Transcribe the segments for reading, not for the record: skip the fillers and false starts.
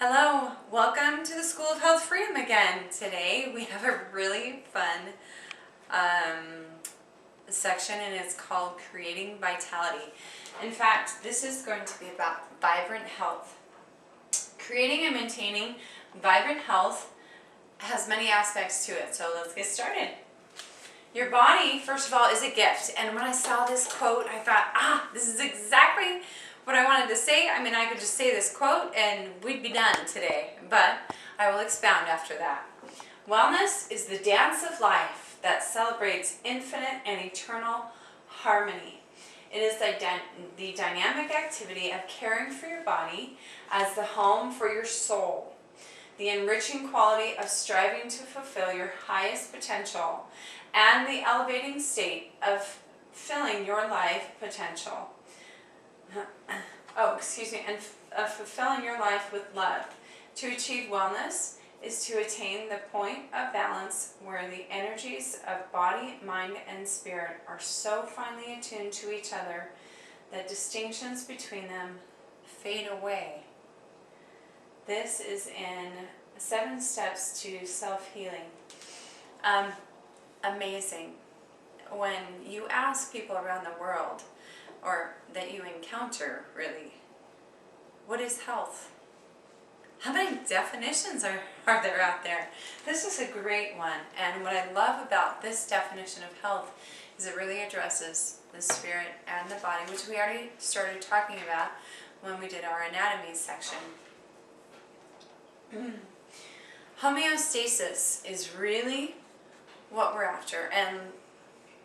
Hello, welcome to the School of Health Freedom again. Today we have a really fun section and it's called Creating Vitality. In fact, this is going to be about vibrant health. Creating and maintaining vibrant health has many aspects to it, so let's get started. Your body, first of all, is a gift. And when I saw this quote, I thought, this is exactly what I wanted to say. I mean, I could just say this quote and we'd be done today, but I will expound after that. Wellness is the dance of life that celebrates infinite and eternal harmony. It is the dynamic activity of caring for your body as the home for your soul, the enriching quality of striving to fulfill your highest potential, and the elevating state of filling your life potential. And fulfilling your life with love. To achieve wellness is to attain the point of balance where the energies of body, mind, and spirit are so finely attuned to each other that distinctions between them fade away. This is in 7 Steps to Self-Healing. Amazing. When you ask people around the world, or that you encounter, really, what is health? How many definitions are there out there? This is a great one, and what I love about this definition of health is it really addresses the spirit and the body, which we already started talking about when we did our anatomy section. Homeostasis is really what we're after, and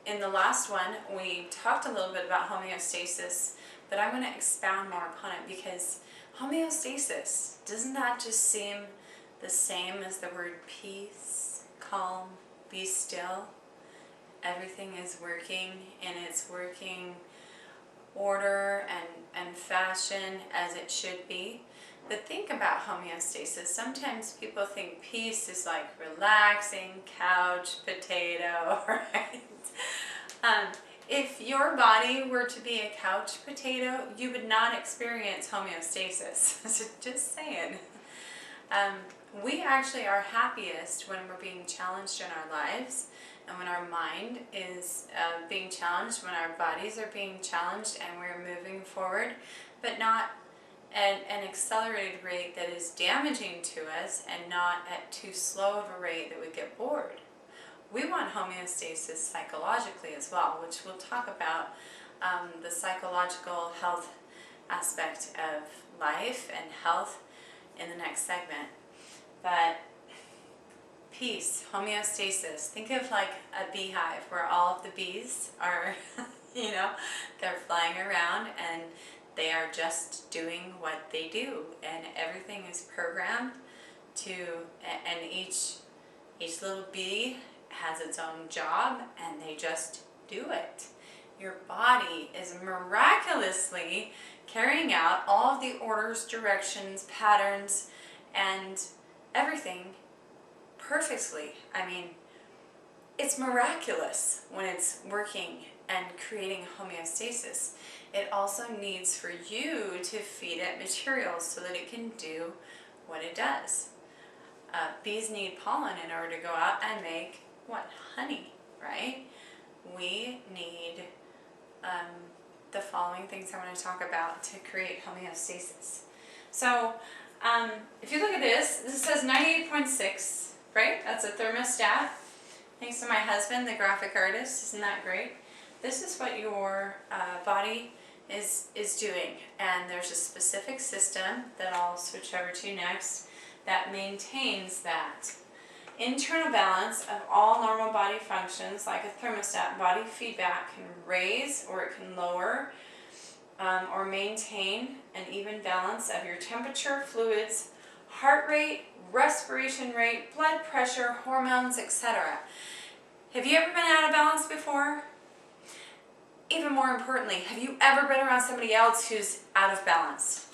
in the last one we talked a little bit about homeostasis, but I'm going to expound more upon it because homeostasis, doesn't that just seem the same as the word peace, calm, be still? Everything is working in its working order and fashion as it should be. But think about homeostasis. Sometimes people think peace is like relaxing, couch potato, right? If your body were to be a couch potato, you would not experience homeostasis. So just saying. We actually are happiest when we're being challenged in our lives, and when our mind is being challenged, when our bodies are being challenged and we're moving forward, but not at an accelerated rate that is damaging to us and not at too slow of a rate that we get bored. We want homeostasis psychologically as well, which we'll talk about the psychological health aspect of life and health in the next segment. But peace, homeostasis, think of like a beehive where all of the bees are, they're flying around and they are just doing what they do, and everything is programmed to, and each little bee has its own job and they just do it. Your body is miraculously carrying out all of the orders, directions, patterns, and everything perfectly. I mean, it's miraculous when it's working and creating homeostasis. It also needs for you to feed it materials so that it can do what it does. Bees need pollen in order to go out and make what? Honey, right? We need the following things I want to talk about to create homeostasis. So if you look at this says 98.6, right? That's a thermostat. Thanks to my husband, the graphic artist. Isn't that great? This is what your body is doing, and there's a specific system that I'll switch over to next that maintains that internal balance of all normal body functions. Like a thermostat, body feedback can raise or it can lower or maintain an even balance of your temperature, fluids, heart rate, respiration rate, blood pressure, hormones, etc. Have you ever been out of balance before? Even more importantly, have you ever been around somebody else who's out of balance?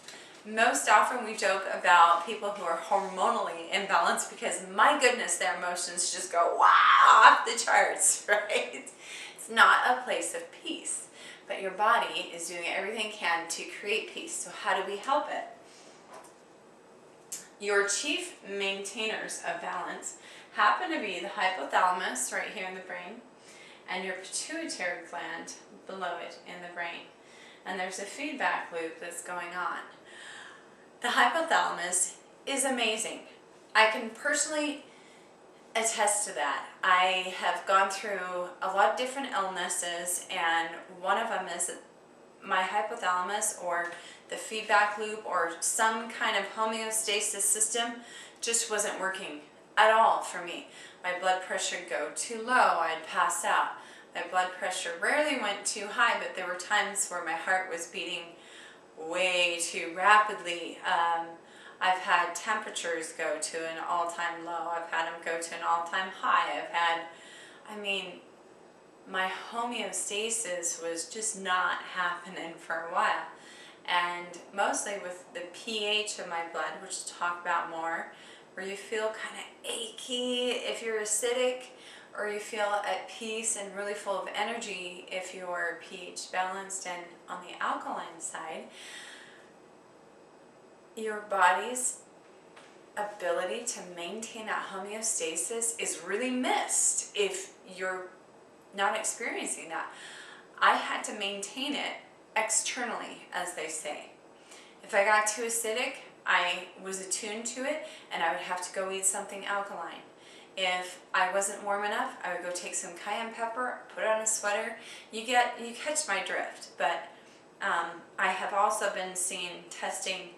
Most often we joke about people who are hormonally imbalanced because, my goodness, their emotions just go wow off the charts, right? It's not a place of peace, but your body is doing everything it can to create peace. So how do we help it? Your chief maintainers of balance happen to be the hypothalamus right here in the brain and your pituitary gland below it in the brain. And there's a feedback loop that's going on. The hypothalamus is amazing. I can personally attest to that. I have gone through a lot of different illnesses, and one of them is that my hypothalamus or the feedback loop or some kind of homeostasis system just wasn't working at all for me. My blood pressure would go too low, I'd pass out. My blood pressure rarely went too high, but there were times where my heart was beating way too rapidly. I've had temperatures go to an all-time low. I've had them go to an all-time high. My homeostasis was just not happening for a while. And mostly with the pH of my blood, which we'll talk about more, where you feel kind of achy if you're acidic, or you feel at peace and really full of energy if you're pH balanced and on the alkaline side. Your body's ability to maintain that homeostasis is really missed if you're not experiencing that. I had to maintain it externally, as they say. If I got too acidic, I was attuned to it and I would have to go eat something alkaline. If I wasn't warm enough, I would go take some cayenne pepper, put on a sweater. You catch my drift. But I have also been seen testing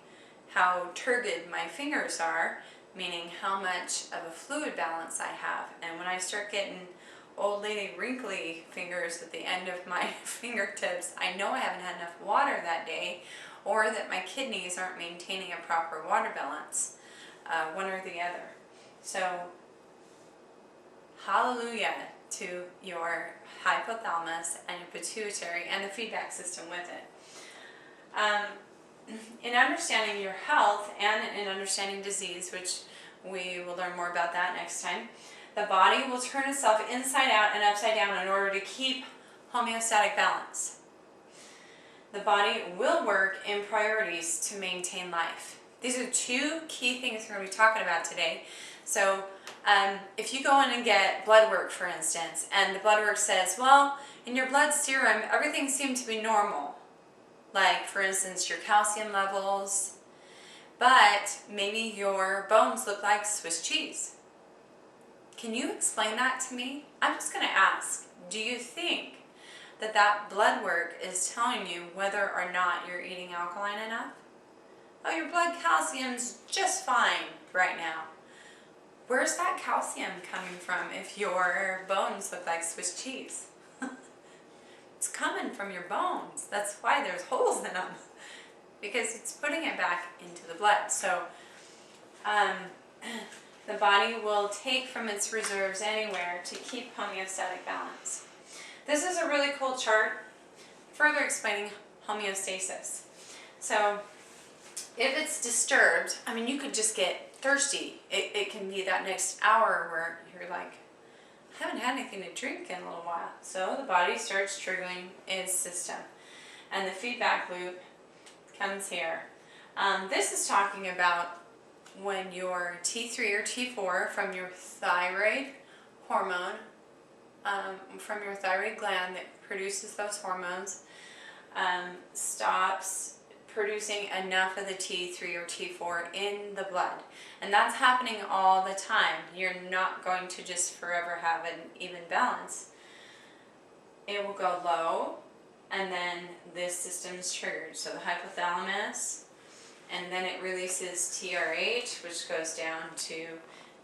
how turgid my fingers are, meaning how much of a fluid balance I have. And when I start getting old lady wrinkly fingers at the end of my fingertips, I know I haven't had enough water that day, or that my kidneys aren't maintaining a proper water balance, one or the other. So, hallelujah to your hypothalamus and your pituitary and the feedback system with it. In understanding your health and in understanding disease, which we will learn more about that next time, the body will turn itself inside out and upside down in order to keep homeostatic balance. The body will work in priorities to maintain life. These are two key things we're going to be talking about today. So if you go in and get blood work, for instance, and the blood work says, well, in your blood serum, everything seemed to be normal. Like, for instance, your calcium levels, but maybe your bones look like Swiss cheese. Can you explain that to me? I'm just going to ask, do you think that that blood work is telling you whether or not you're eating alkaline enough? Oh, your blood calcium's just fine right now. Where's that calcium coming from if your bones look like Swiss cheese? It's coming from your bones. That's why there's holes in them, because it's putting it back into the blood. So the body will take from its reserves anywhere to keep homeostatic balance. This is a really cool chart further explaining homeostasis. So if it's disturbed, you could just get thirsty. It can be that next hour where you're like, I haven't had anything to drink in a little while. So the body starts triggering its system. And the feedback loop comes here. This is talking about when your T3 or T4 from your thyroid hormone, from your thyroid gland that produces those hormones, stops producing enough of the T3 or T4 in the blood. And that's happening all the time. You're not going to just forever have an even balance. It will go low, and then this system's triggered. So the hypothalamus, and then it releases TRH, which goes down to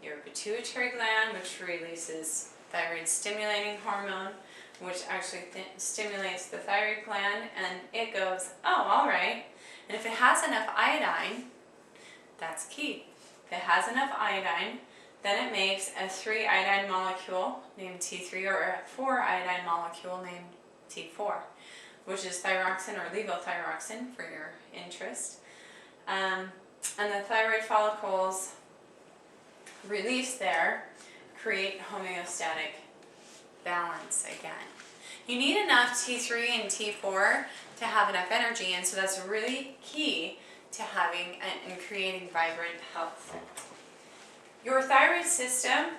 your pituitary gland, which releases thyroid stimulating hormone, which actually stimulates the thyroid gland, and it goes, oh, all right. And if it has enough iodine, that's key. If it has enough iodine, then it makes a 3-iodine molecule named T3 or a 4-iodine molecule named T4, which is thyroxine or levothyroxine for your interest. And the thyroid follicles released there create homeostatic balance again. You need enough T3 and T4 to have enough energy, and so that's really key to having and creating vibrant health. Your thyroid system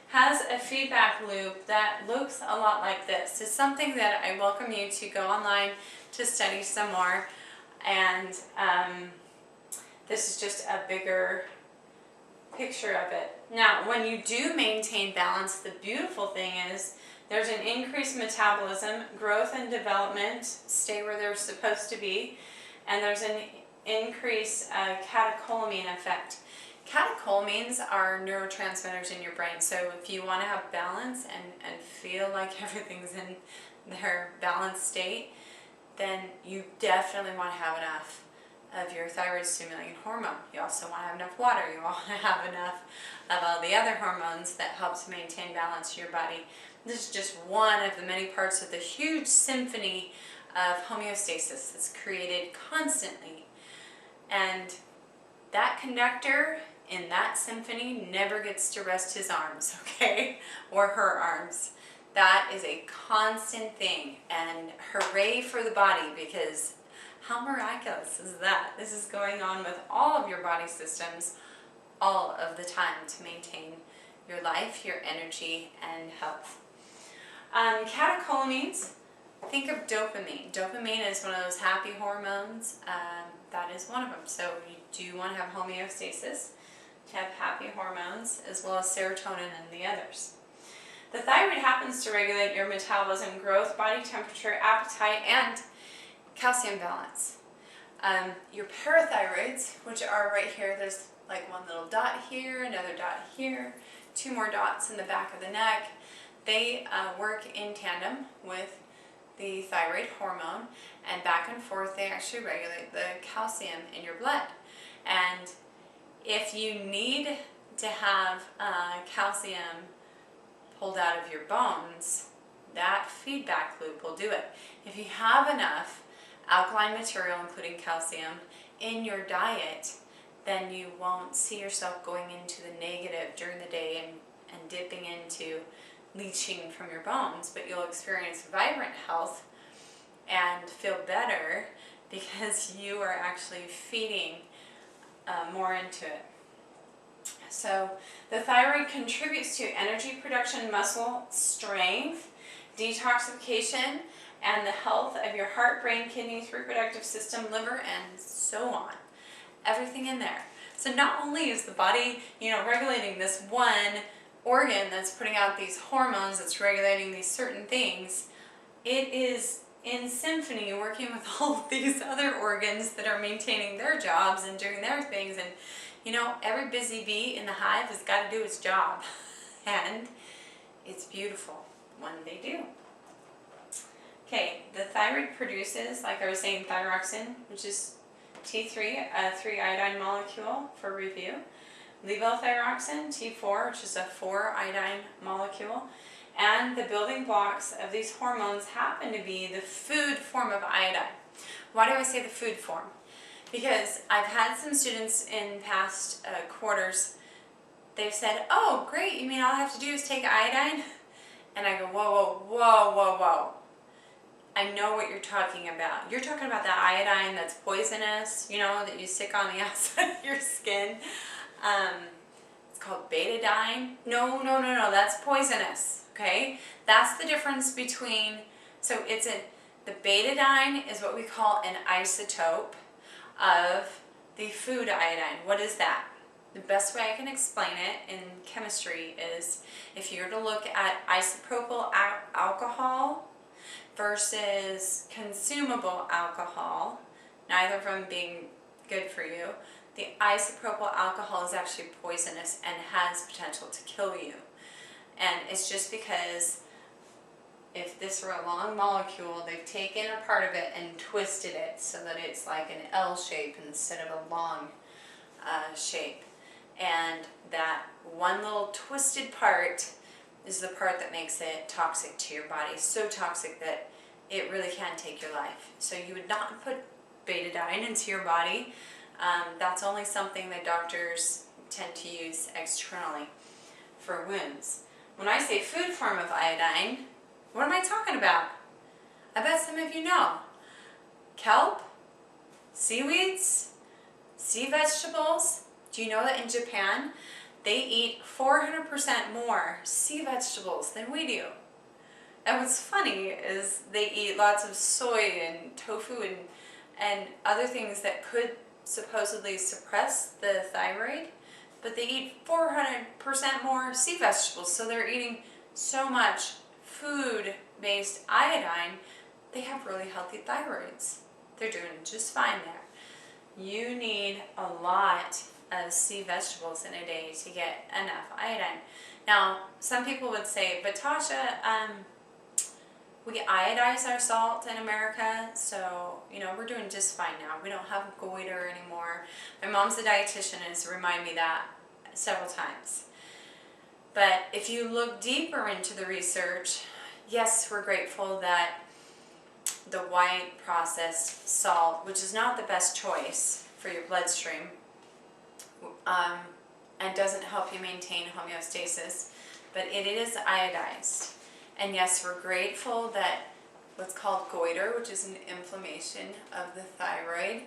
has a feedback loop that looks a lot like this. It's something that I welcome you to go online to study some more, and this is just a bigger picture of it. Now, when you do maintain balance, the beautiful thing is there's an increased metabolism, growth and development stay where they're supposed to be, and there's an increased catecholamine effect. Catecholamines are neurotransmitters in your brain, so if you want to have balance and feel like everything's in their balanced state, then you definitely want to have enough of your thyroid stimulating hormone. You also want to have enough water. You want to have enough of all the other hormones that help to maintain balance in your body. This is just one of the many parts of the huge symphony of homeostasis that's created constantly. And that conductor in that symphony never gets to rest his arms, okay? Or her arms. That is a constant thing, and hooray for the body, because how miraculous is that? This is going on with all of your body systems all of the time to maintain your life, your energy, and health. Catecholamines, think of dopamine. Dopamine is one of those happy hormones. That is one of them. So you do want to have homeostasis, to have happy hormones, as well as serotonin and the others. The thyroid happens to regulate your metabolism, growth, body temperature, appetite, and calcium balance. Your parathyroids, which are right here, there's like one little dot here, another dot here, two more dots in the back of the neck. They work in tandem with the thyroid hormone, and back and forth they actually regulate the calcium in your blood. And if you need to have calcium pulled out of your bones, that feedback loop will do it. If you have enough alkaline material, including calcium, in your diet, then you won't see yourself going into the negative during the day and dipping into leaching from your bones, but you'll experience vibrant health and feel better because you are actually feeding more into it. So the thyroid contributes to energy production, muscle strength, detoxification, and the health of your heart, brain, kidneys, reproductive system, liver, and so on. Everything in there. So not only is the body, regulating this one organ that's putting out these hormones, that's regulating these certain things, it is in symphony working with all of these other organs that are maintaining their jobs and doing their things. And every busy bee in the hive has got to do its job. And it's beautiful when they do. Okay, the thyroid produces, like I was saying, thyroxine, which is T3, a 3-iodine molecule for review. Levothyroxine, T4, which is a 4-iodine molecule. And the building blocks of these hormones happen to be the food form of iodine. Why do I say the food form? Because I've had some students in past quarters, they've said, oh great, you mean all I have to do is take iodine? And I go, whoa, whoa, whoa, whoa, whoa. I know what you're talking about. You're talking about that iodine that's poisonous, that you stick on the outside of your skin. It's called betadine. No, that's poisonous, okay? That's the difference between, the betadine is what we call an isotope of the food iodine. What is that? The best way I can explain it in chemistry is if you were to look at isopropyl alcohol versus consumable alcohol, neither of them being good for you, the isopropyl alcohol is actually poisonous and has potential to kill you. And it's just because if this were a long molecule, they've taken a part of it and twisted it so that it's like an L shape instead of a long shape. And that one little twisted part is the part that makes it toxic to your body, so toxic that it really can take your life. So you would not put betadine into your body. That's only something that doctors tend to use externally for wounds. When I say food form of iodine, what am I talking about? I bet some of you know. Kelp, seaweeds, Sea vegetables, do you know that in Japan, they eat 400% more sea vegetables than we do? And what's funny is they eat lots of soy and tofu and other things that could supposedly suppress the thyroid, but they eat 400% more sea vegetables. So they're eating so much food-based iodine, they have really healthy thyroids. They're doing just fine there. You need a lot of sea vegetables in a day to get enough iodine. Now, some people would say, but Tasha, we iodize our salt in America, so, we're doing just fine now. We don't have goiter anymore. My mom's a dietitian and has reminded me that several times. But if you look deeper into the research, yes, we're grateful that the white processed salt, which is not the best choice for your bloodstream, and doesn't help you maintain homeostasis, but it is iodized. And yes, we're grateful that what's called goiter, which is an inflammation of the thyroid,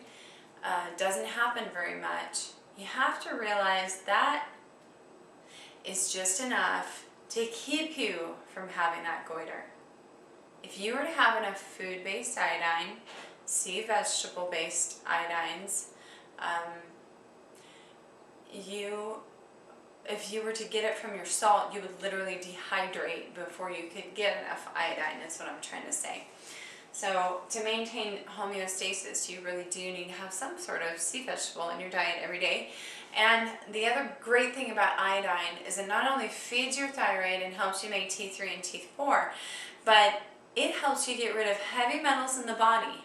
doesn't happen very much. You have to realize that is just enough to keep you from having that goiter. If you were to have enough food-based iodine, sea vegetable-based iodines, if you were to get it from your salt, you would literally dehydrate before you could get enough iodine, is what I'm trying to say. So to maintain homeostasis, you really do need to have some sort of sea vegetable in your diet every day. And the other great thing about iodine is it not only feeds your thyroid and helps you make T3 and T4, but it helps you get rid of heavy metals in the body.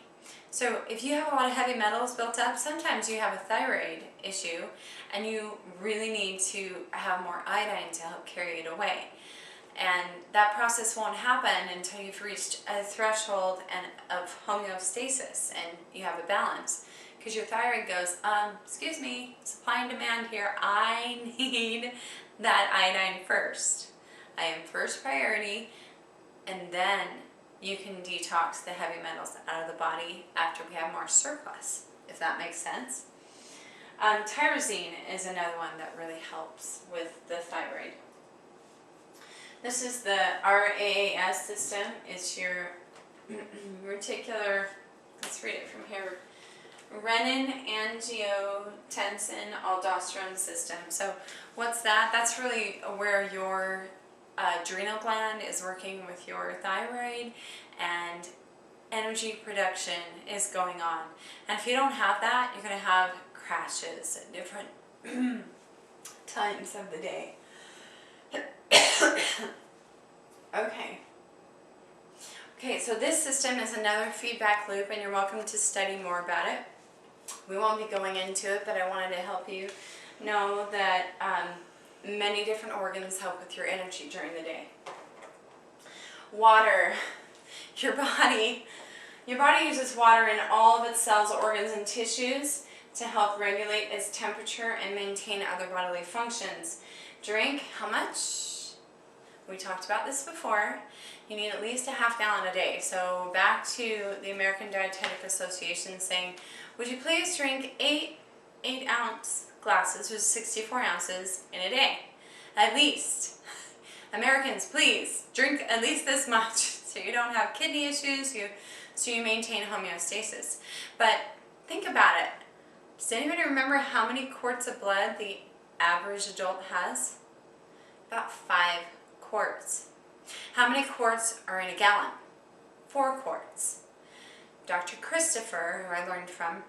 So if you have a lot of heavy metals built up, sometimes you have a thyroid issue and you really need to have more iodine to help carry it away. And that process won't happen until you've reached a threshold of homeostasis and you have a balance. Because your thyroid goes, excuse me, supply and demand here, I need that iodine first. I am first priority, and then you can detox the heavy metals out of the body after we have more surplus, if that makes sense. Tyrosine is another one that really helps with the thyroid. This is the RAAS system. It's your reticular, let's read it from here, renin-angiotensin-aldosterone system. So what's that? That's really where your adrenal gland is working with your thyroid and energy production is going on. And if you don't have that, you're going to have crashes at different times of the day. Okay, so this system is another feedback loop, and you're welcome to study more about it. We won't be going into it, but I wanted to help you know that many different organs help with your energy during the day. Water. Your body uses water in all of its cells, organs, and tissues to help regulate its temperature and maintain other bodily functions. Drink how much? We talked about this before. You need at least a half gallon a day. So back to the American Dietetic Association saying, would you please drink 8-ounce glasses, which is 64 ounces in a day? At least. Americans, please drink at least this much so you don't have kidney issues, so you maintain homeostasis. But think about it. Does anybody remember how many quarts of blood the average adult has? About 5 quarts. How many quarts are in a gallon? 4 quarts. Dr. Christopher, who I learned from,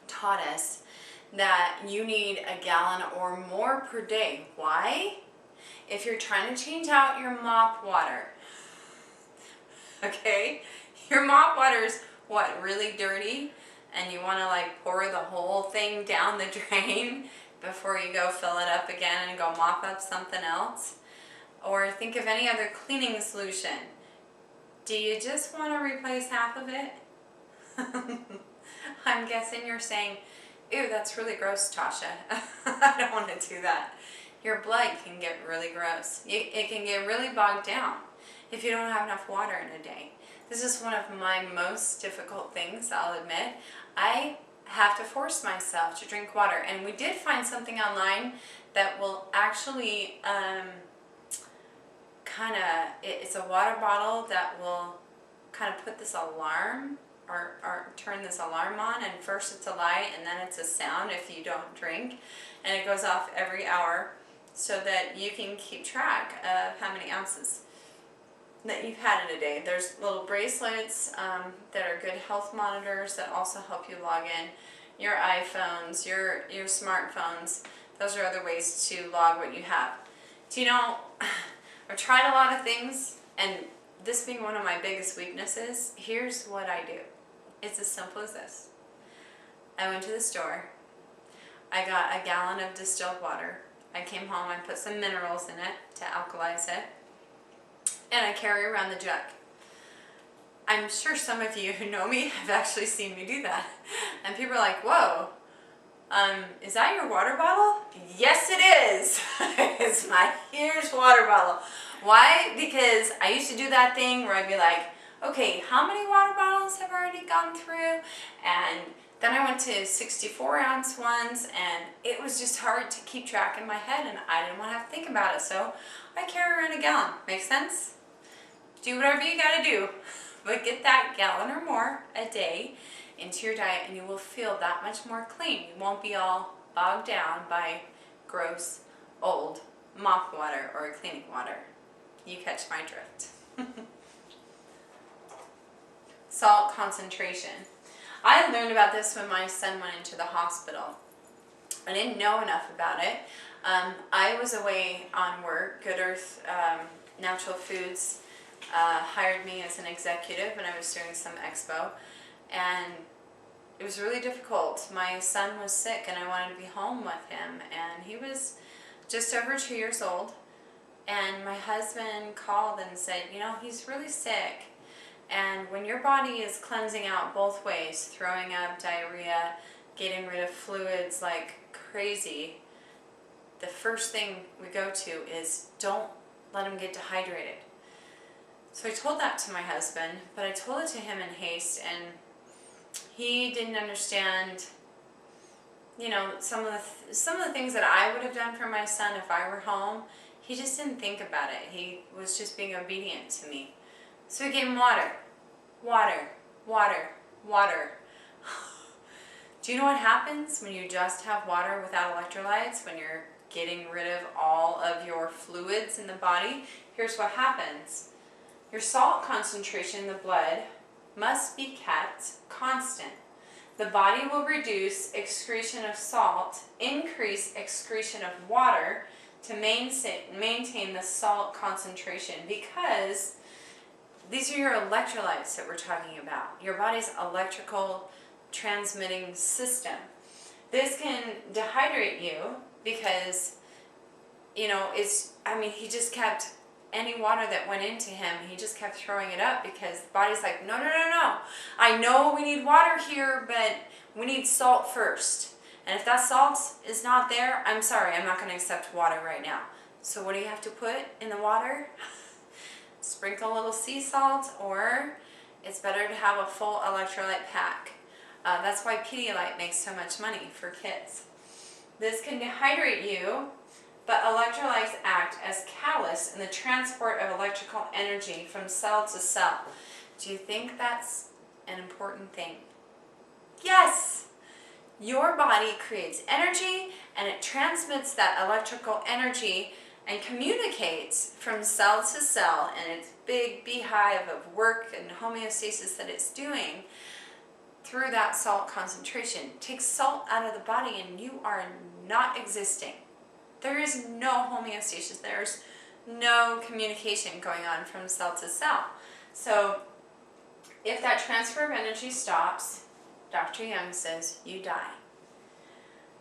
taught us that you need a gallon or more per day. Why? If you're trying to change out your mop water, okay? Your mop water is what, really dirty? And you want to like pour the whole thing down the drain before you go fill it up again and go mop up something else? Or think of any other cleaning solution. Do you just want to replace half of it? I'm guessing you're saying, ew, that's really gross, Tasha. I don't want to do that. Your blood can get really gross. It can get really bogged down if you don't have enough water in a day. This is one of my most difficult things, I'll admit. I have to force myself to drink water. And we did find something online that will actually it's a water bottle that will kind of put this alarm or turn this alarm on, and first it's a light and then it's a sound if you don't drink, and it goes off every hour so that you can keep track of how many ounces that you've had in a day. There's little bracelets that are good health monitors that also help you log in. Your iPhones, your smartphones, those are other ways to log what you have. Do you know, I've tried a lot of things, and this being one of my biggest weaknesses, here's what I do. It's as simple as this. I went to the store, I got a gallon of distilled water, I came home, I put some minerals in it to alkalize it, and I carry around the jug. I'm sure some of you who know me have actually seen me do that. And people are like, whoa, is that your water bottle? Yes, it is. It's my huge water bottle. Why? Because I used to do that thing where I'd be like, okay, how many water bottles have already gone through? And then I went to 64-ounce ones, and it was just hard to keep track in my head, and I didn't want to have to think about it, so I carry around a gallon. Make sense? Do whatever you gotta do, but get that gallon or more a day into your diet, and you will feel that much more clean. You won't be all bogged down by gross, old mop water or cleaning water. You catch my drift. Salt concentration. I learned about this when my son went into the hospital. I didn't know enough about it. I was away on work. Good Earth Natural Foods hired me as an executive, and I was doing some expo, and it was really difficult. My son was sick, and I wanted to be home with him, and he was just over 2 years old, and my husband called and said, you know, he's really sick, and when your body is cleansing out both ways, throwing up diarrhea, getting rid of fluids like crazy, the first thing we go to is don't let him get dehydrated. So I told that to my husband, but I told it to him in haste, and he didn't understand, you know, some of the things that I would have done for my son if I were home. He just didn't think about it. He was just being obedient to me. So we gave him water. Water, water, water. Do you know what happens when you just have water without electrolytes, when you're getting rid of all of your fluids in the body? Here's what happens. Your salt concentration in the blood must be kept constant. The body will reduce excretion of salt, increase excretion of water to maintain the salt concentration, because these are your electrolytes that we're talking about, your body's electrical transmitting system. This can dehydrate you because, you know, he just kept, any water that went into him, he just kept throwing it up because the body's like, no, no, no, no. I know we need water here, but we need salt first. And if that salt is not there, I'm sorry, I'm not going to accept water right now. So what do you have to put in the water? Sprinkle a little sea salt, or it's better to have a full electrolyte pack. That's why Pedialyte makes so much money for kids. This can dehydrate you, but electrolytes act as catalysts in the transport of electrical energy from cell to cell. Do you think that's an important thing? Yes! Your body creates energy, and it transmits that electrical energy and communicates from cell to cell in its big beehive of work and homeostasis that it's doing through that salt concentration. Take salt out of the body and you are not existing. There is no homeostasis. There's no communication going on from cell to cell. So if that transfer of energy stops, Dr. Young says you die.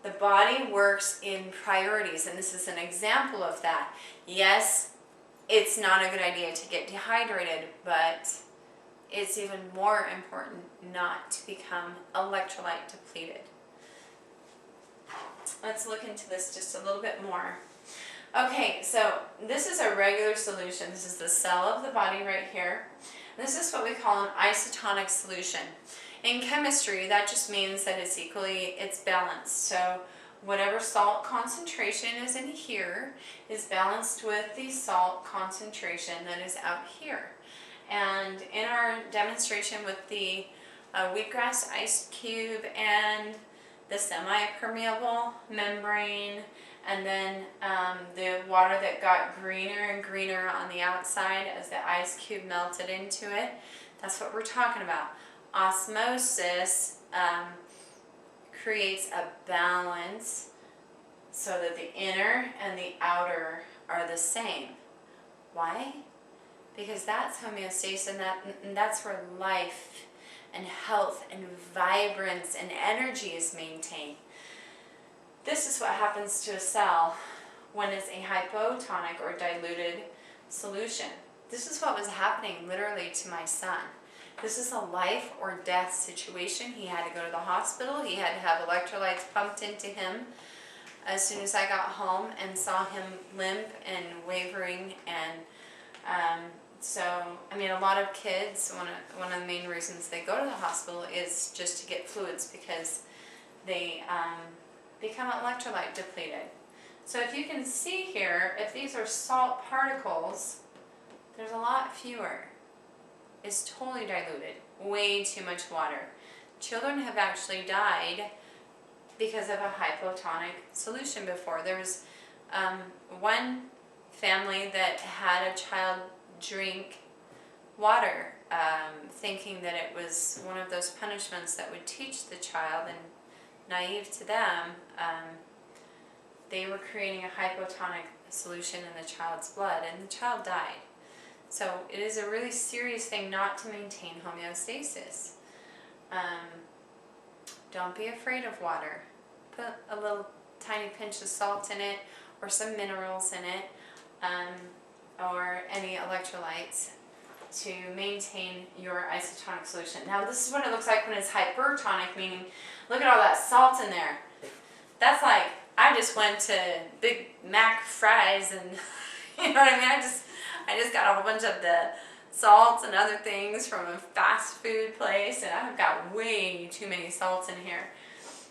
The body works in priorities, and this is an example of that. Yes, it's not a good idea to get dehydrated, but it's even more important not to become electrolyte depleted. Let's look into this just a little bit more. Okay, so this is a regular solution. This is the cell of the body right here. This is what we call an isotonic solution. In chemistry, that just means that it's balanced. So whatever salt concentration is in here is balanced with the salt concentration that is out here. And in our demonstration with the wheatgrass ice cube and the semi-permeable membrane, and then the water that got greener and greener on the outside as the ice cube melted into it, that's what we're talking about. Osmosis creates a balance so that the inner and the outer are the same. Why? Because that's homeostasis, and that's where life and health and vibrance and energy is maintained. This is what happens to a cell when it's a hypotonic or diluted solution. This is what was happening literally to my son. This is a life or death situation. He had to go to the hospital. He had to have electrolytes pumped into him as soon as I got home, and saw him limp and wavering. And so, I mean, a lot of kids, one of the main reasons they go to the hospital is just to get fluids, because they become electrolyte depleted. So if you can see here, if these are salt particles, there's a lot fewer. It's totally diluted, way too much water. Children have actually died because of a hypotonic solution before. There was one family that had a child drink water, thinking that it was one of those punishments that would teach the child, and naive to them, they were creating a hypotonic solution in the child's blood, and the child died. So it is a really serious thing not to maintain homeostasis. Don't be afraid of water. Put a little tiny pinch of salt in it, or some minerals in it, or any electrolytes to maintain your isotonic solution. Now this is what it looks like when it's hypertonic, meaning look at all that salt in there. That's like, I just went to Big Mac fries and you know what I mean? I just got a whole bunch of the salts and other things from a fast food place, and I've got way too many salts in here.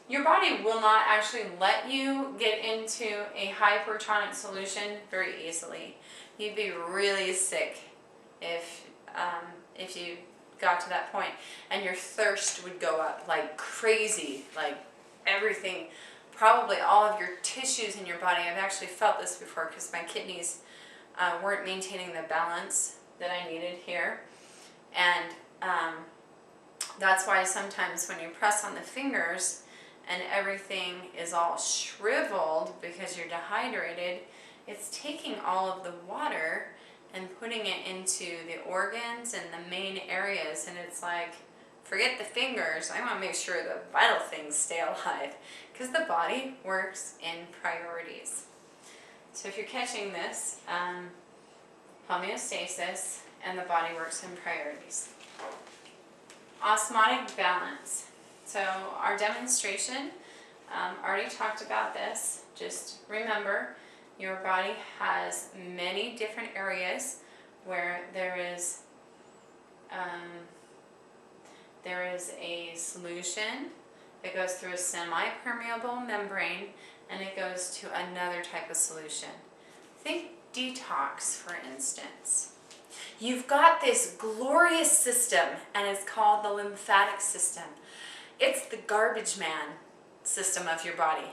Your body will not actually let you get into a hypertonic solution very easily. You'd be really sick if you got to that point, and your thirst would go up like crazy, like everything, probably all of your tissues in your body. I've actually felt this before because my kidneys weren't maintaining the balance that I needed here, and that's why sometimes when you press on the fingers and everything is all shriveled because you're dehydrated, it's taking all of the water and putting it into the organs and the main areas, and it's like, forget the fingers, I want to make sure the vital things stay alive, because the body works in priorities. So if you're catching this, homeostasis and the body works in priorities. Osmotic balance. So our demonstration, already talked about this. Just remember, your body has many different areas where there is a solution that goes through a semi-permeable membrane, and it goes to another type of solution. Think detox, for instance. You've got this glorious system, and it's called the lymphatic system. It's the garbage man system of your body.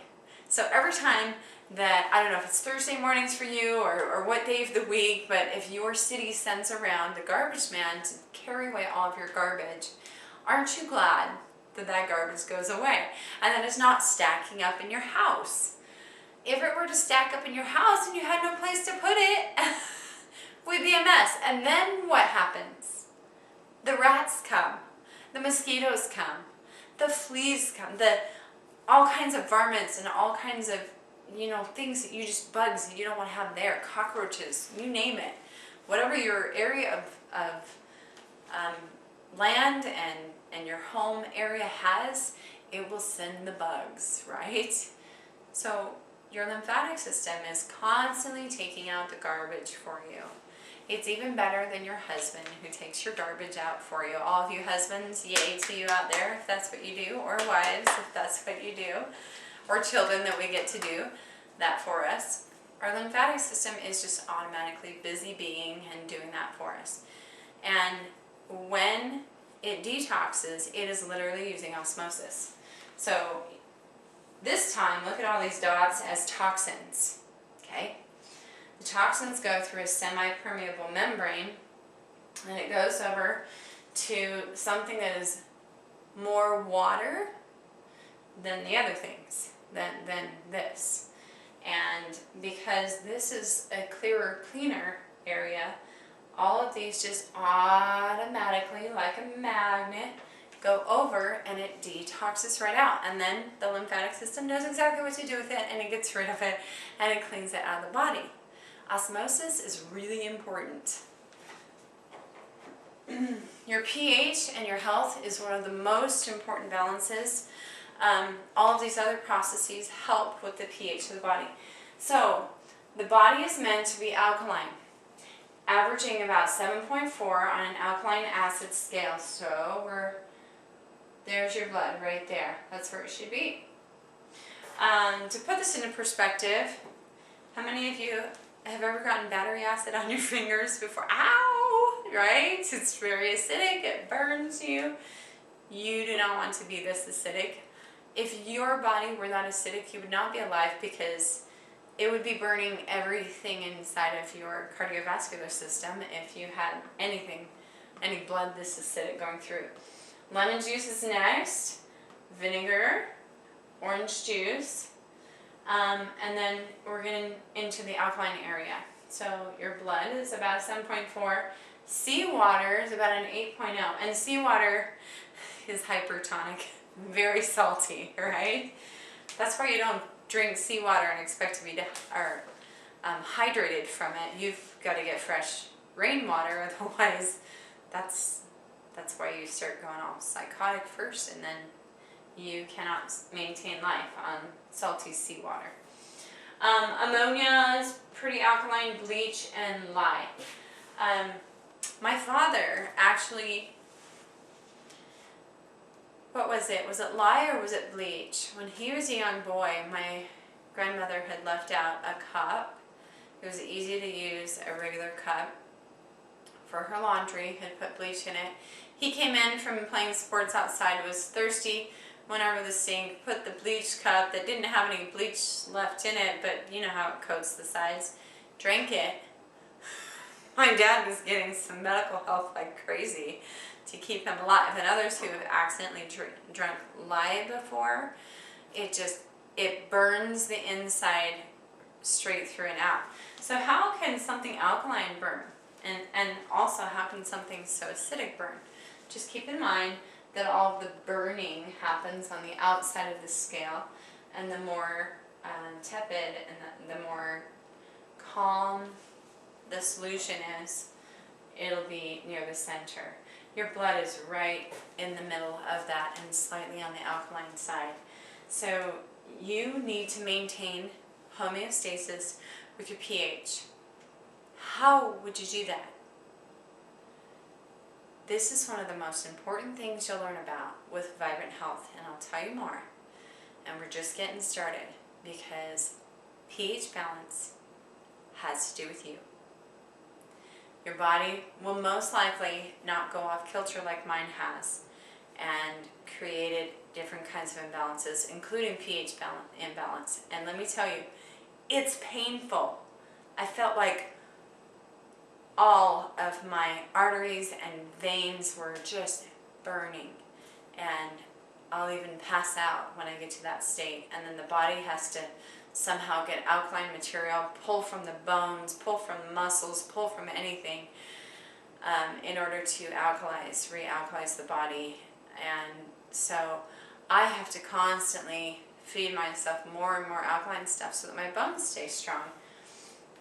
So every time that, I don't know if it's Thursday mornings for you or what day of the week, but if your city sends around the garbage man to carry away all of your garbage, aren't you glad that that garbage goes away and that it's not stacking up in your house? If it were to stack up in your house and you had no place to put it, we'd be a mess. And then what happens? The rats come, the mosquitoes come, the fleas come, all kinds of varmints and all kinds of, things that bugs that you don't want to have there, cockroaches, you name it. Whatever your area of land and your home area has, it will send the bugs, right? So your lymphatic system is constantly taking out the garbage for you. It's even better than your husband who takes your garbage out for you. All of you husbands, yay to you out there if that's what you do, or wives if that's what you do, or children that we get to do that for us. Our lymphatic system is just automatically busy being and doing that for us. And when it detoxes, it is literally using osmosis. So this time, look at all these dots as toxins, okay? The toxins go through a semi-permeable membrane, and it goes over to something that is more water than the other things, than this. And because this is a clearer, cleaner area, all of these just automatically, like a magnet, go over and it detoxes right out. And then the lymphatic system knows exactly what to do with it, and it gets rid of it and it cleans it out of the body. Osmosis is really important. Your pH and your health is one of the most important balances. All of these other processes help with the pH of the body. So the body is meant to be alkaline, averaging about 7.4 on an alkaline acid scale. So there's your blood right there. That's where it should be. To put this into perspective, how many of you have ever gotten battery acid on your fingers before? Ow! Right? It's very acidic. It burns you. You do not want to be this acidic. If your body were that acidic, you would not be alive, because it would be burning everything inside of your cardiovascular system if you had any blood this acidic going through. Lemon juice is next, vinegar, orange juice, and then we're getting into the alkaline area. So your blood is about 7.4. Seawater is about an 8.0. And seawater is hypertonic, very salty, right? That's why you don't drink seawater and expect to be hydrated from it. You've got to get fresh rainwater, otherwise that's why you start going all psychotic first, and then you cannot maintain life on salty seawater. Ammonia is pretty alkaline, bleach, and lye. My father actually, what was it? Was it lye or was it bleach? When he was a young boy, my grandmother had left out a cup. It was easy to use, a regular cup for her laundry, had put bleach in it. He came in from playing sports outside, was thirsty, went over the sink, put the bleach cup that didn't have any bleach left in it, but you know how it coats the sides, drank it. My dad was getting some medical help like crazy to keep him alive. And others who have accidentally drunk lye before, it burns the inside straight through and out. So how can something alkaline burn? And also, how can something so acidic burn? Just keep in mind that all of the burning happens on the outside of the scale, and the more tepid and the more calm the solution is, it'll be near the center. Your blood is right in the middle of that and slightly on the alkaline side. So you need to maintain homeostasis with your pH. How would you do that? This is one of the most important things you'll learn about with Vibrant Health, and I'll tell you more. And we're just getting started, because pH balance has to do with you. Your body will most likely not go off kilter like mine has, and created different kinds of imbalances, including pH imbalance. And let me tell you, it's painful. I felt like all of my arteries and veins were just burning, and I'll even pass out when I get to that state. And then the body has to somehow get alkaline material, pull from the bones, pull from the muscles, pull from anything, in order to realkalize the body. And so I have to constantly feed myself more and more alkaline stuff so that my bones stay strong.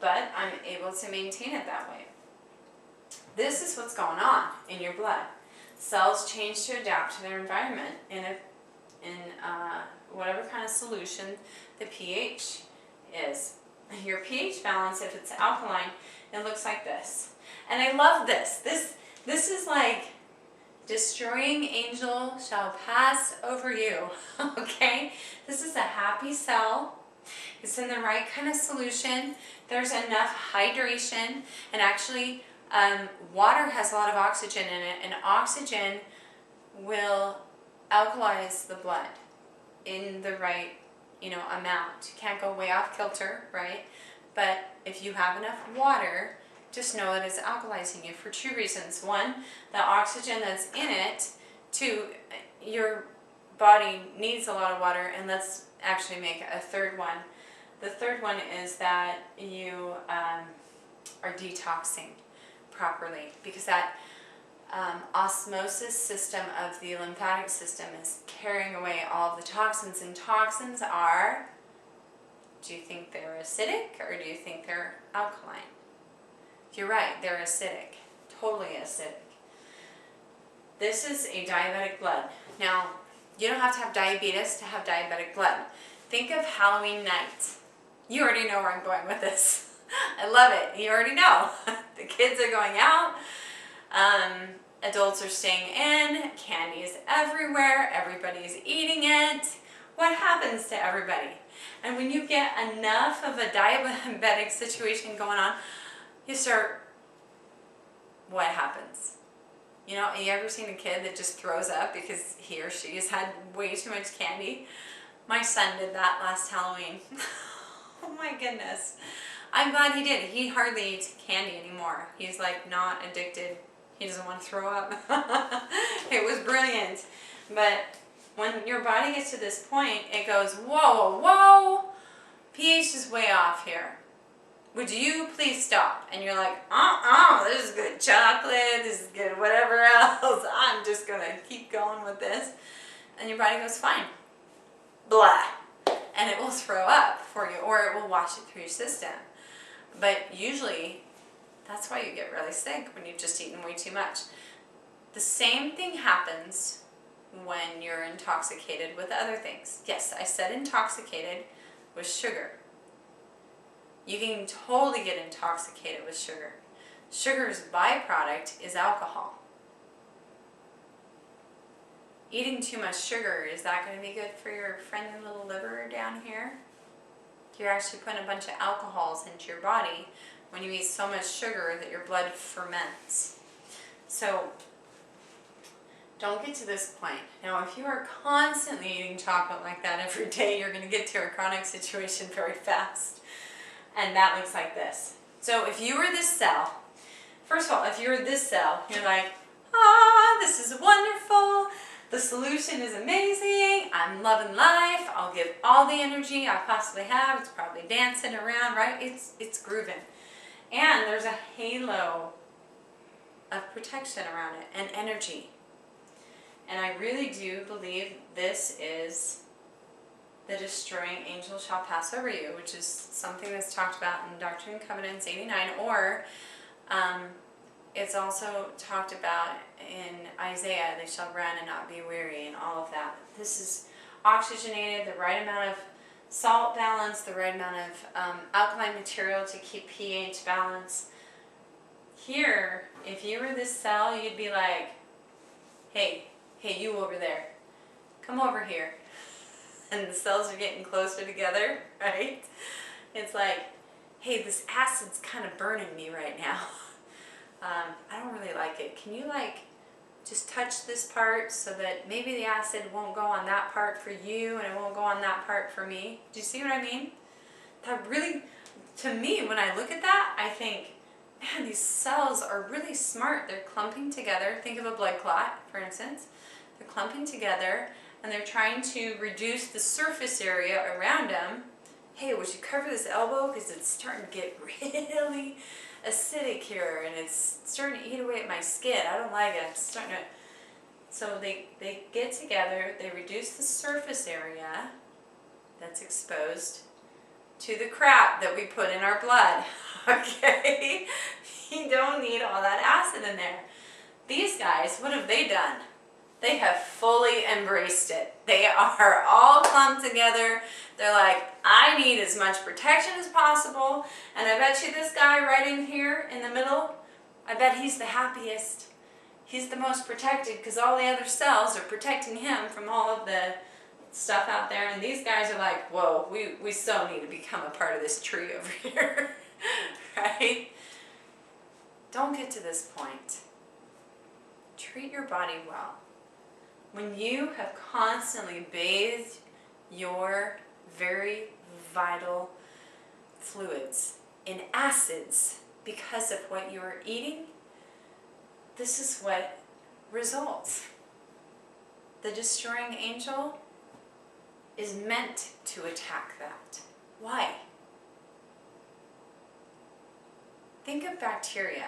But I'm able to maintain it that way. This is what's going on in your blood. Cells change to adapt to their environment in whatever kind of solution the pH is. Your pH balance, if it's alkaline, it looks like this. And I love this. This is like, destroying angel shall pass over you. Okay? This is a happy cell. It's in the right kind of solution. There's enough hydration, and actually water has a lot of oxygen in it, and oxygen will alkalize the blood in the right, amount. You can't go way off kilter, right? But if you have enough water, just know that it's alkalizing you for two reasons. One, the oxygen that's in it. Two, your body needs a lot of water, and let's actually make a third one. The third one is that you are detoxing properly, because that osmosis system of the lymphatic system is carrying away all of the toxins, and toxins are, do you think they're acidic or do you think they're alkaline? You're right, they're acidic, totally acidic. This is a diabetic blood. Now, you don't have to have diabetes to have diabetic blood. Think of Halloween night. You already know where I'm going with this. I love it. You already know. The kids are going out. Adults are staying in. Candy is everywhere. Everybody's eating it. What happens to everybody? And when you get enough of a diabetic situation going on, you start, what happens? You ever seen a kid that just throws up because he or she has had way too much candy? My son did that last Halloween. Oh my goodness. I'm glad he did. He hardly eats candy anymore. He's like not addicted. He doesn't want to throw up. It was brilliant. But when your body gets to this point, it goes, whoa, whoa, pH is way off here. Would you please stop? And you're like, this is good chocolate, this is good whatever else. I'm just going to keep going with this. And your body goes, fine. Blah. And it will throw up for you, or it will wash it through your system. But usually, that's why you get really sick, when you've just eaten way too much. The same thing happens when you're intoxicated with other things. Yes, I said intoxicated with sugar. You can totally get intoxicated with sugar. Sugar's byproduct is alcohol. Eating too much sugar, is that going to be good for your friendly little liver down here? You're actually putting a bunch of alcohols into your body when you eat so much sugar that your blood ferments. So don't get to this point. Now, if you are constantly eating chocolate like that every day, you're going to get to a chronic situation very fast. And that looks like this. So if you were this cell, first of all, if you're this cell, you're like, this is wonderful. The solution is amazing. I'm loving life. I'll give all the energy I possibly have. It's probably dancing around, right? It's grooving. And there's a halo of protection around it and energy. And I really do believe this is the destroying angel shall pass over you, which is something that's talked about in Doctrine and Covenants 89, or it's also talked about in Isaiah, they shall run and not be weary, and all of that. This is oxygenated, the right amount of salt balance, the right amount of alkaline material to keep pH balance. Here, if you were this cell, you'd be like, hey, you over there, come over here. And the cells are getting closer together, right? It's like, hey, this acid's kind of burning me right now. I don't really like it. Can you just touch this part so that maybe the acid won't go on that part for you and it won't go on that part for me? Do you see what I mean? That really, to me, when I look at that, I think, man, these cells are really smart. They're clumping together. Think of a blood clot, for instance. They're clumping together and they're trying to reduce the surface area around them. Hey, would you cover this elbow? Because it's starting to get really acidic here and it's starting to eat away at my skin. I don't like it. I'm starting to... So they get together, they reduce the surface area that's exposed to the crap that we put in our blood. Okay? You don't need all that acid in there. These guys, what have they done? They have fully embraced it. They are all clumped together. They're like, I need as much protection as possible. And I bet you this guy right in here in the middle, I bet he's the happiest. He's the most protected because all the other cells are protecting him from all of the stuff out there. And these guys are like, whoa, we so need to become a part of this tree over here, right? Don't get to this point. Treat your body well. When you have constantly bathed your very vital fluids in acids because of what you are eating, this is what results. The destroying angel is meant to attack that. Why? Think of bacteria.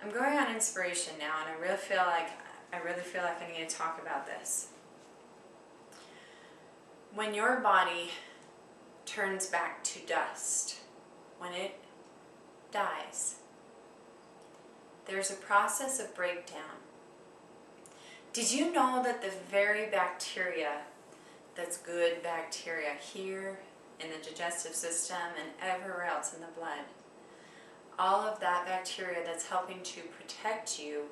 I'm going on inspiration now, and I really feel like I need to talk about this. When your body turns back to dust, when it dies, there's a process of breakdown. Did you know that the very bacteria that's good bacteria here in the digestive system and everywhere else in the blood, all of that bacteria that's helping to protect you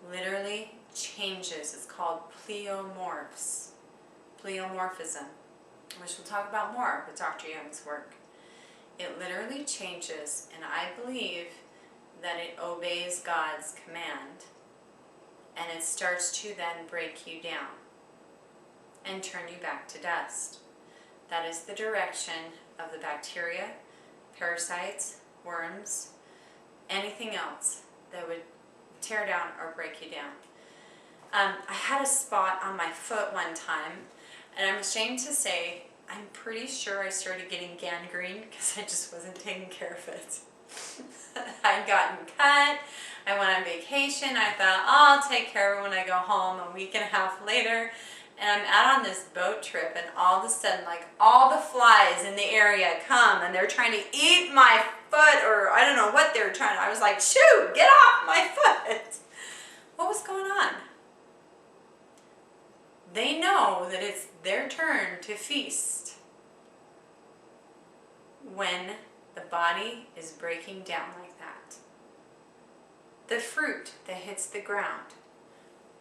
literally changes. It's called pleomorphs, pleomorphism, which we'll talk about more with Dr. Young's work. It literally changes, and I believe that it obeys God's command, and it starts to then break you down and turn you back to dust. That is the direction of the bacteria, parasites, worms, anything else that would tear down or break you down. I had a spot on my foot one time, and I'm ashamed to say I'm pretty sure I started getting gangrene because I just wasn't taking care of it. I'd gotten cut, I went on vacation, I thought, oh, I'll take care of it when I go home a week and a half later. And I'm out on this boat trip, and all of a sudden, like, all the flies in the area come, and they're trying to eat my foot, or I don't know what they were trying to. I was like, shoot, get off my foot. What was going on? They know that it's their turn to feast when the body is breaking down like that. The fruit that hits the ground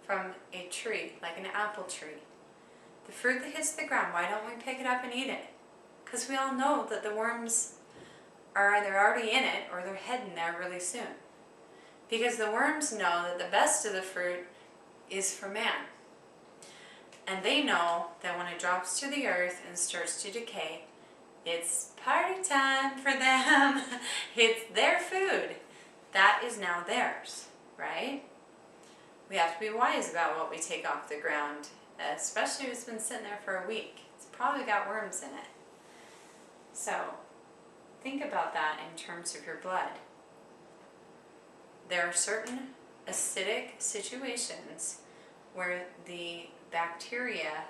from a tree, like an apple tree, the fruit that hits the ground, why don't we pick it up and eat it? Because we all know that the worms are either already in it or they're heading there really soon. Because the worms know that the best of the fruit is for man. And they know that when it drops to the earth and starts to decay, it's party time for them. It's their food. That is now theirs, right? We have to be wise about what we take off the ground, especially if it's been sitting there for a week. It's probably got worms in it. So think about that in terms of your blood. There are certain acidic situations where the bacteria,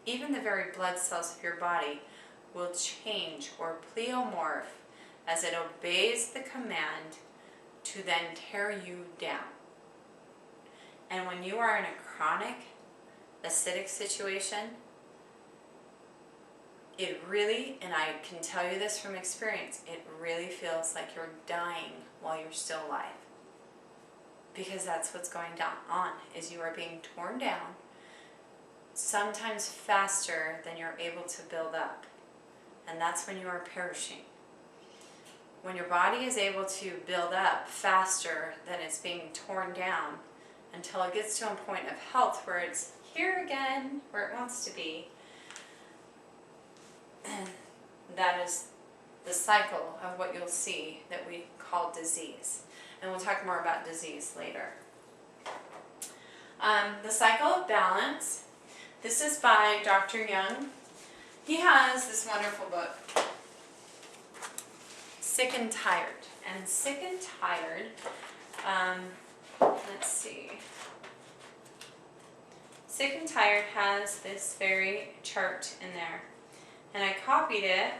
even the very blood cells of your body, will change or pleomorph as it obeys the command to then tear you down. And when you are in a chronic acidic situation, it really, and I can tell you this from experience, it really feels like you're dying while you're still alive. Because that's what's going on, is you are being torn down, sometimes faster than you're able to build up. And that's when you are perishing. When your body is able to build up faster than it's being torn down until it gets to a point of health where it's here again, where it wants to be, that is the cycle of what you'll see that we call disease. And we'll talk more about disease later. The cycle of balance. This is by Dr. Young. He has this wonderful book, Sick and Tired. And Sick and Tired, let's see. Sick and Tired has this very chart in there. And I copied it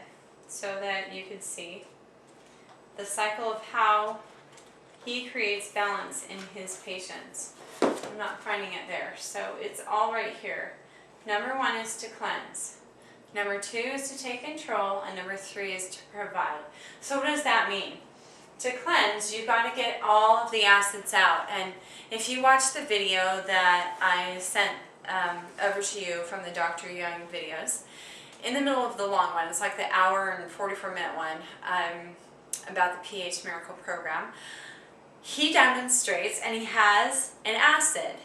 so that you could see the cycle of how he creates balance in his patients. I'm not finding it there, so it's all right here. Number one is to cleanse. Number 2 is to take control, and number 3 is to provide. So what does that mean? To cleanse, you've got to get all of the acids out. And if you watch the video that I sent over to you from the Dr. Young videos, in the middle of the long one, it's like the hour and 44-minute one about the pH Miracle Program, he demonstrates, and he has an acid,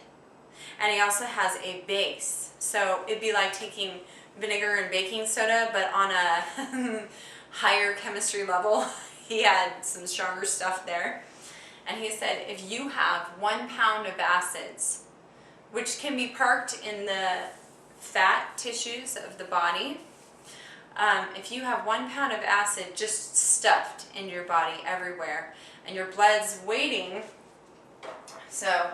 and he also has a base. So it'd be like taking vinegar and baking soda, but on a higher chemistry level. He had some stronger stuff there. And he said, if you have 1 pound of acids, which can be parked in the fat tissues of the body, if you have 1 pound of acid just stuffed in your body everywhere, and your blood's waiting, so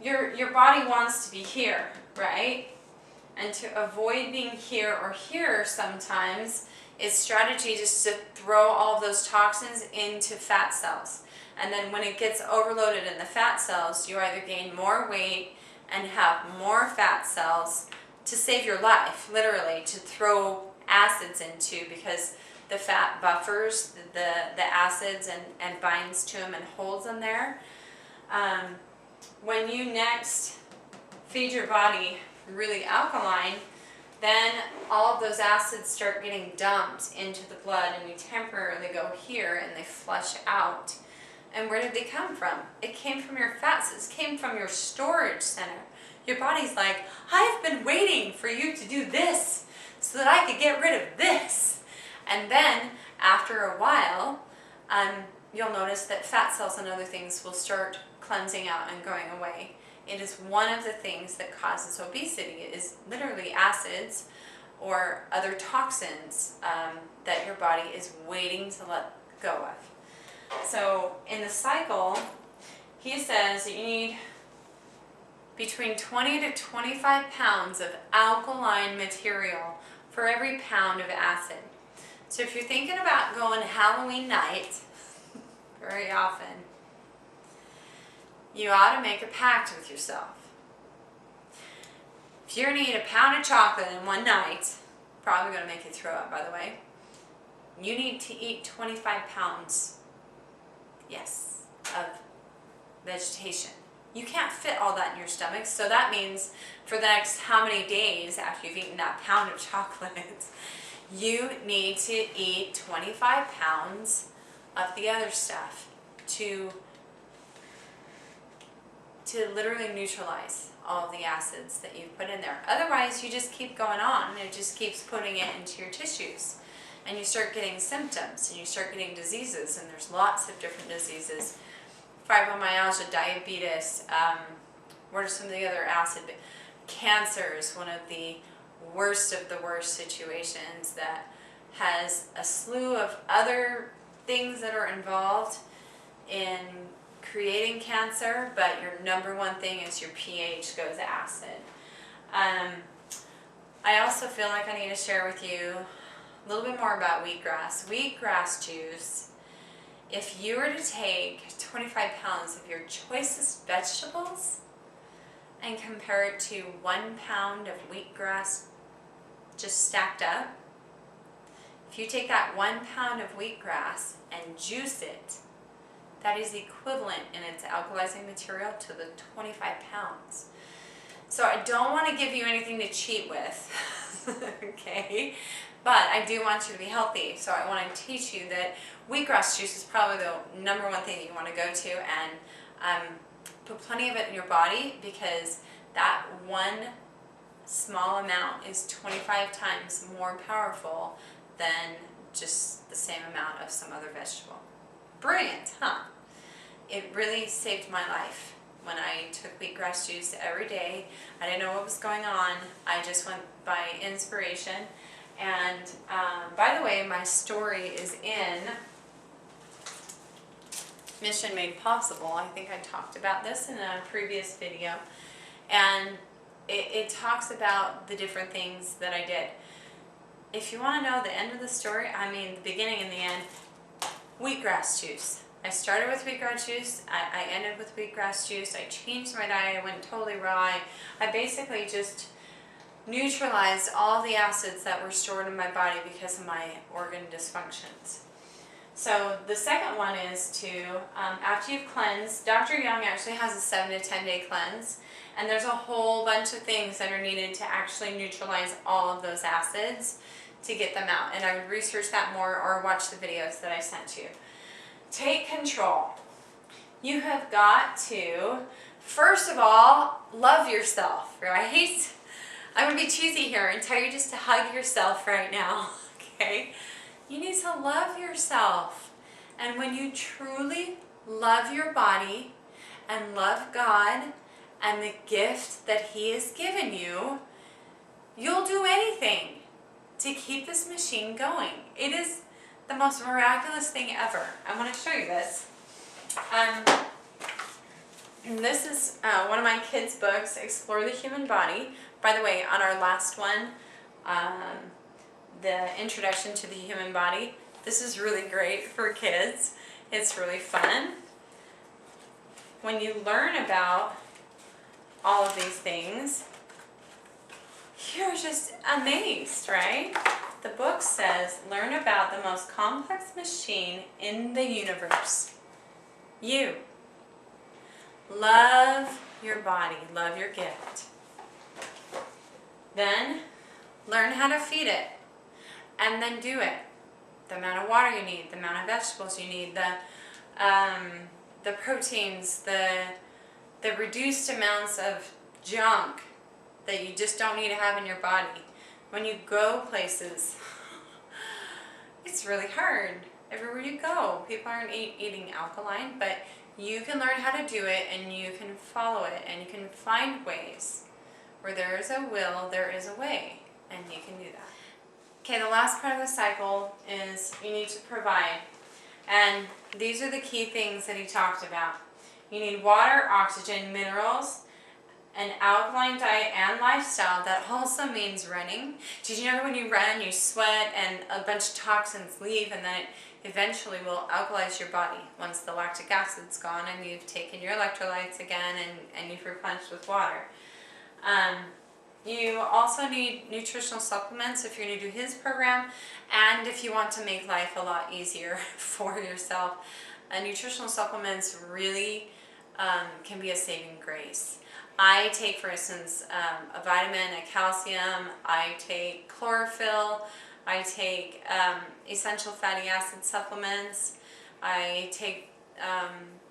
your body wants to be here, right? And to avoid being here or here sometimes is strategy just to throw all of those toxins into fat cells. And then when it gets overloaded in the fat cells, you either gain more weight and have more fat cells to save your life, literally, to throw acids into, because the fat buffers the acids and binds to them and holds them there. When you next feed your body really alkaline, then all of those acids start getting dumped into the blood, and you temporarily go here and they flush out. And where did they come from? It came from your fats. It came from your storage center. Your body's like, I've been waiting for you to do this so that I could get rid of this. And then after a while, you'll notice that fat cells and other things will start cleansing out and going away. It is one of the things that causes obesity, is literally acids or other toxins that your body is waiting to let go of. So in the cycle, he says that you need between 20 to 25 pounds of alkaline material for every pound of acid. So if you're thinking about going Halloween night, very often, you ought to make a pact with yourself. If you're going to eat a pound of chocolate in one night, probably going to make you throw up, by the way, you need to eat 25 pounds, yes, of vegetation. You can't fit all that in your stomach, so that means for the next how many days after you've eaten that pound of chocolate, you need to eat 25 pounds of the other stuff to literally neutralize all of the acids that you've put in there. Otherwise, you just keep going on, and it just keeps putting it into your tissues. And you start getting symptoms, and you start getting diseases, and there's lots of different diseases. Fibromyalgia, diabetes, what are some of the other acid? Cancer is one of the worst situations that has a slew of other things that are involved in creating cancer, but your number one thing is your pH goes acid. I also feel like I need to share with you a little bit more about wheatgrass. Wheatgrass juice, if you were to take 25 pounds of your choicest vegetables and compare it to 1 pound of wheatgrass just stacked up, if you take that 1 pound of wheatgrass and juice it, that is equivalent in its alkalizing material to the 25 pounds. So I don't want to give you anything to cheat with, okay? But I do want you to be healthy, so I want to teach you that wheatgrass juice is probably the number one thing that you want to go to, and put plenty of it in your body, because that one small amount is 25 times more powerful than just the same amount of some other vegetable. Brilliant, huh? It really saved my life when I took wheatgrass juice every day. I didn't know what was going on. I just went by inspiration. And by the way, my story is in Mission Made Possible. I think I talked about this in a previous video. And it talks about the different things that I did. If you want to know the end of the story, I mean the beginning and the end, wheatgrass juice. I started with wheatgrass juice, I ended with wheatgrass juice, I changed my diet, I went totally raw. I basically just neutralized all the acids that were stored in my body because of my organ dysfunctions. So the second one is to, after you've cleansed, Dr. Young actually has a 7 to 10 day cleanse, and there's a whole bunch of things that are needed to actually neutralize all of those acids to get them out. And I would research that more or watch the videos that I sent you. Take control. You have got to, first of all, love yourself, right? I'm going to be cheesy here and tell you just to hug yourself right now, okay? You need to love yourself. And when you truly love your body and love God and the gift that He has given you, you'll do anything to keep this machine going. It is the most miraculous thing ever. I want to show you this. This is one of my kids' books, Explore the Human Body. By the way, on our last one, the Introduction to the Human Body, this is really great for kids. It's really fun. When you learn about all of these things, you're just amazed, right? The book says, learn about the most complex machine in the universe. You. Love your body. Love your gift. Then, learn how to feed it. And then do it. The amount of water you need, the amount of vegetables you need, the proteins, the reduced amounts of junk that you just don't need to have in your body. When you go places, it's really hard. Everywhere you go, people aren't eating alkaline, but you can learn how to do it and you can follow it and you can find ways. Where there is a will, there is a way, and you can do that. Okay, the last part of the cycle is you need to provide. And these are the key things that he talked about. You need water, oxygen, minerals, an alkaline diet and lifestyle. That also means running. Did you know when you run, you sweat and a bunch of toxins leave, and then it eventually will alkalize your body once the lactic acid's gone and you've taken your electrolytes again and you've replenished with water. You also need nutritional supplements if you're going to do his program, and if you want to make life a lot easier for yourself. Nutritional supplements really can be a saving grace. I take, for instance, a vitamin, a calcium, I take chlorophyll, I take essential fatty acid supplements, I take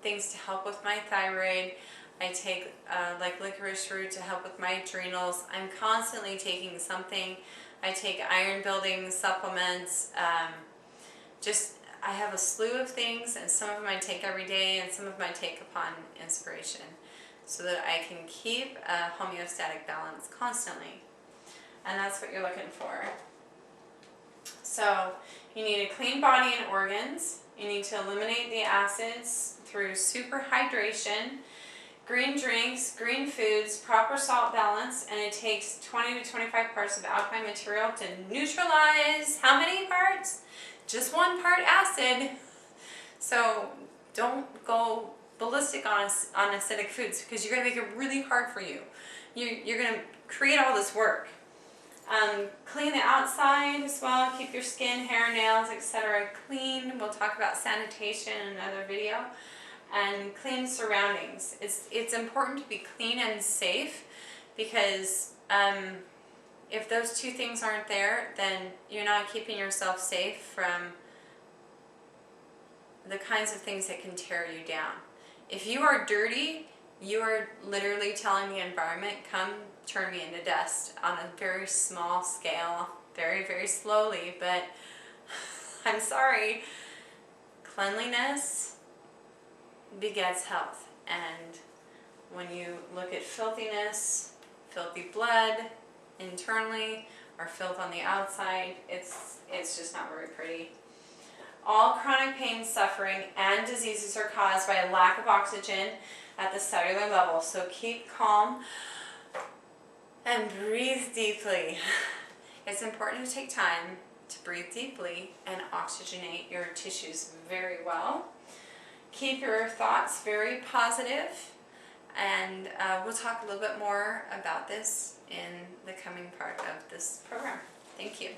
things to help with my thyroid, I take like licorice root to help with my adrenals. I'm constantly taking something. I take iron building supplements. I have a slew of things, and some of them I take every day and some of them I take upon inspiration so that I can keep a homeostatic balance constantly. And that's what you're looking for. So you need a clean body and organs. You need to eliminate the acids through super hydration, green drinks, green foods, proper salt balance, and it takes 20 to 25 parts of alkaline material to neutralize how many parts? Just 1 part acid. So don't go ballistic on acidic foods because you're going to make it really hard for you. You're going to create all this work. Clean the outside as well. Keep your skin, hair, nails, etc. clean. We'll talk about sanitation in another video. And clean surroundings. It's important to be clean and safe because if those two things aren't there, then you're not keeping yourself safe from the kinds of things that can tear you down. If you are dirty, you are literally telling the environment, come turn me into dust on a very small scale, very, very slowly, but I'm sorry. Cleanliness begets health, and when you look at filthiness, filthy blood internally or filth on the outside, it's just not very pretty. All chronic pain, suffering, and diseases are caused by a lack of oxygen at the cellular level. So keep calm and breathe deeply. It's important to take time to breathe deeply and oxygenate your tissues very well. Keep your thoughts very positive And we'll talk a little bit more about this in the coming part of this program. Thank you.